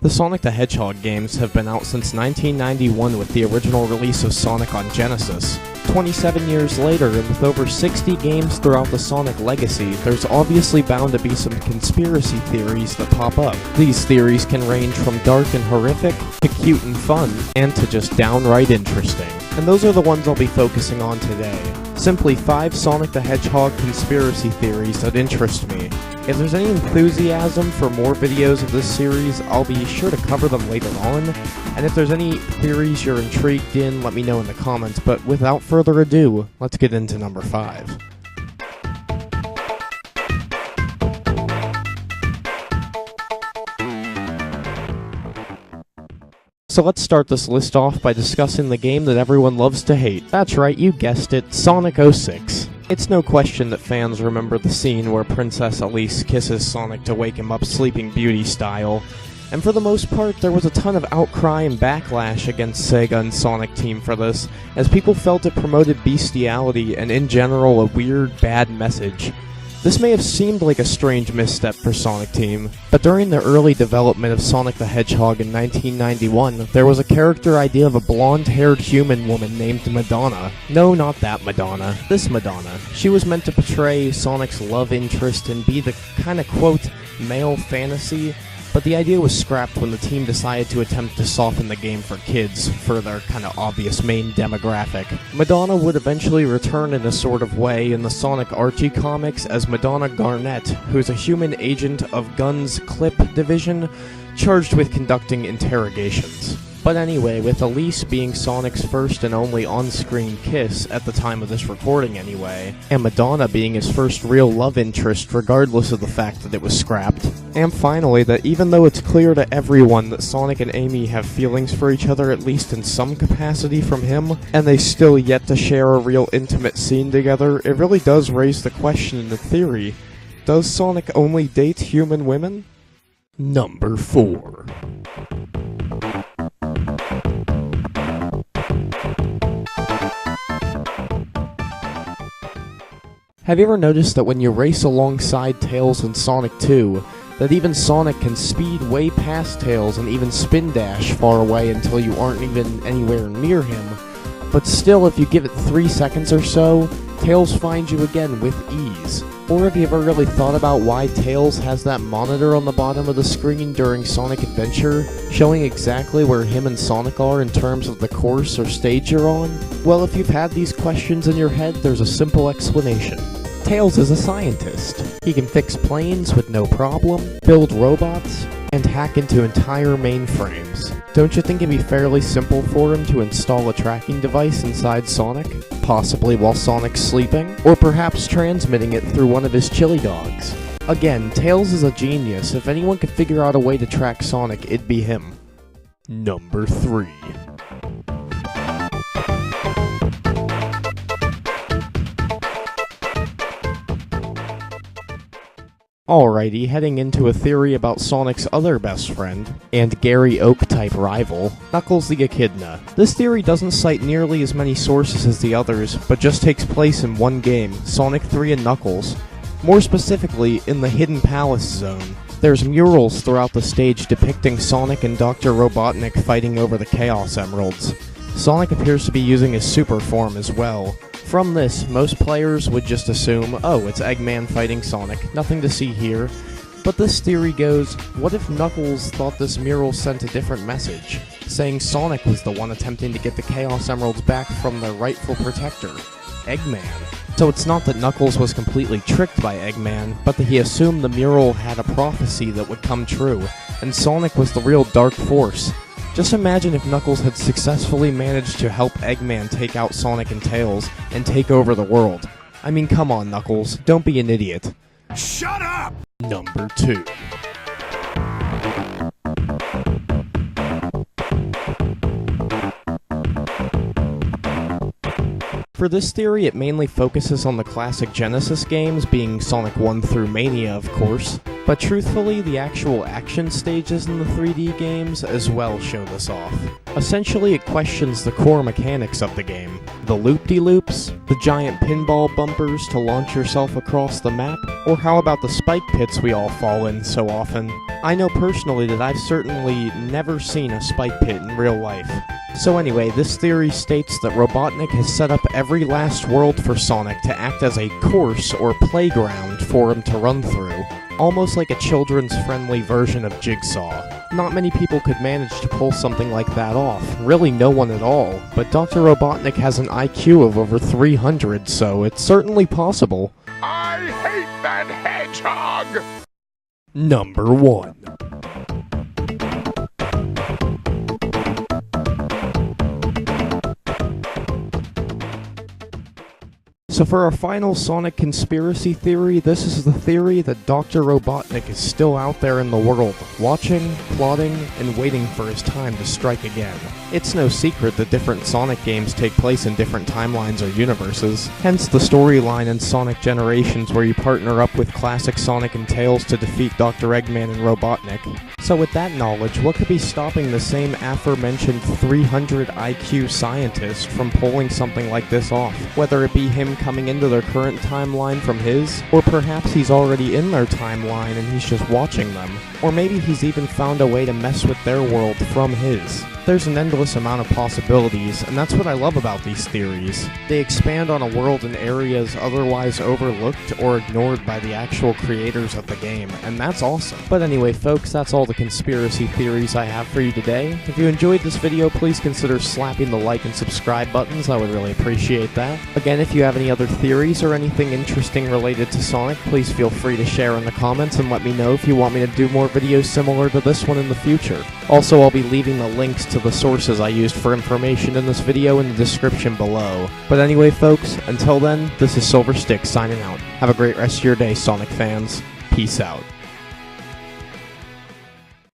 The Sonic the Hedgehog games have been out since 1991 with the original release of Sonic on Genesis. 27 years later, and with over 60 games throughout the Sonic legacy, there's obviously bound to be some conspiracy theories that pop up. These theories can range from dark and horrific, to cute and fun, and to just downright interesting. And those are the ones I'll be focusing on today. Simply 5 Sonic the Hedgehog conspiracy theories that interest me. If there's any enthusiasm for more videos of this series, I'll be sure to cover them later on, and if there's any theories you're intrigued in, let me know in the comments, but without further ado, let's get into number 5. So let's start this list off by discussing the game that everyone loves to hate. That's right, you guessed it, Sonic 06. It's no question that fans remember the scene where Princess Elise kisses Sonic to wake him up Sleeping Beauty style, and for the most part there was a ton of outcry and backlash against Sega and Sonic Team for this, as people felt it promoted bestiality and in general a weird, bad message. This may have seemed like a strange misstep for Sonic Team, but during the early development of Sonic the Hedgehog in 1991, there was a character idea of a blonde-haired human woman named Madonna. No, not that Madonna. This Madonna. She was meant to portray Sonic's love interest and be the kind of, quote, male fantasy, but the idea was scrapped when the team decided to attempt to soften the game for kids, for their kind of obvious main demographic. Madonna would eventually return in a sort of way in the Sonic Archie comics as Madonna Garnett, who's a human agent of Gunn's Clip Division, charged with conducting interrogations. But anyway, with Elise being Sonic's first and only on-screen kiss, at the time of this recording anyway, and Madonna being his first real love interest regardless of the fact that it was scrapped, and finally that even though it's clear to everyone that Sonic and Amy have feelings for each other at least in some capacity from him, and they still yet to share a real intimate scene together, it really does raise the question in the theory, does Sonic only date human women? Number 4. Have you ever noticed that when you race alongside Tails in Sonic 2, that even Sonic can speed way past Tails and even spin dash far away until you aren't even anywhere near him, but still if you give it 3 seconds or so, Tails finds you again with ease? Or have you ever really thought about why Tails has that monitor on the bottom of the screen during Sonic Adventure, showing exactly where him and Sonic are in terms of the course or stage you're on? Well, if you've had these questions in your head, there's a simple explanation. Tails is a scientist. He can fix planes with no problem, build robots, and hack into entire mainframes. Don't you think it'd be fairly simple for him to install a tracking device inside Sonic? Possibly while Sonic's sleeping? Or perhaps transmitting it through one of his chili dogs? Again, Tails is a genius. If anyone could figure out a way to track Sonic, it'd be him. Number 3. Alrighty, heading into a theory about Sonic's other best friend, and Gary Oak-type rival, Knuckles the Echidna. This theory doesn't cite nearly as many sources as the others, but just takes place in one game, Sonic 3 and Knuckles. More specifically, in the Hidden Palace Zone. There's murals throughout the stage depicting Sonic and Dr. Robotnik fighting over the Chaos Emeralds. Sonic appears to be using his super form as well. From this, most players would just assume, oh, it's Eggman fighting Sonic, nothing to see here. But this theory goes, what if Knuckles thought this mural sent a different message, saying Sonic was the one attempting to get the Chaos Emeralds back from their rightful protector, Eggman? So it's not that Knuckles was completely tricked by Eggman, but that he assumed the mural had a prophecy that would come true, and Sonic was the real dark force. Just imagine if Knuckles had successfully managed to help Eggman take out Sonic and Tails and take over the world. I mean, come on, Knuckles, don't be an idiot. Shut up! Number 2. For this theory, it mainly focuses on the classic Genesis games, being Sonic 1 through Mania, of course, but But truthfully, the actual action stages in the 3D games as well show this off. Essentially, it questions the core mechanics of the game. The loop-de-loops, the giant pinball bumpers to launch yourself across the map, or how about the spike pits we all fall in so often? I know personally that I've certainly never seen a spike pit in real life. So anyway, this theory states that Robotnik has set up every last world for Sonic to act as a course or playground for him to run through. Almost like a children's friendly version of Jigsaw. Not many people could manage to pull something like that off, really no one at all, but Dr. Robotnik has an IQ of over 300, so it's certainly possible. I hate that hedgehog! Number 1. So for our final Sonic conspiracy theory, this is the theory that Dr. Robotnik is still out there in the world, watching, plotting, and waiting for his time to strike again. It's no secret that different Sonic games take place in different timelines or universes, hence the storyline in Sonic Generations where you partner up with classic Sonic and Tails to defeat Dr. Eggman and Robotnik. So with that knowledge, what could be stopping the same aforementioned 300 IQ scientist from pulling something like this off? Whether it be him coming into their current timeline from his, or perhaps he's already in their timeline and he's just watching them. Or maybe he's even found a way to mess with their world from his. There's an endless amount of possibilities, and that's what I love about these theories. They expand on a world in areas otherwise overlooked or ignored by the actual creators of the game, and that's awesome. But anyway folks, that's all the conspiracy theories I have for you today. If you enjoyed this video, please consider slapping the like and subscribe buttons, I would really appreciate that. Again, if you have any other theories or anything interesting related to Sonic, please feel free to share in the comments and let me know if you want me to do more videos similar to this one in the future. Also, I'll be leaving the links to the sources I used for information in this video in the description below. But anyway folks, until then, this is Silver Stick signing out. Have a great rest of your day, Sonic fans. Peace out.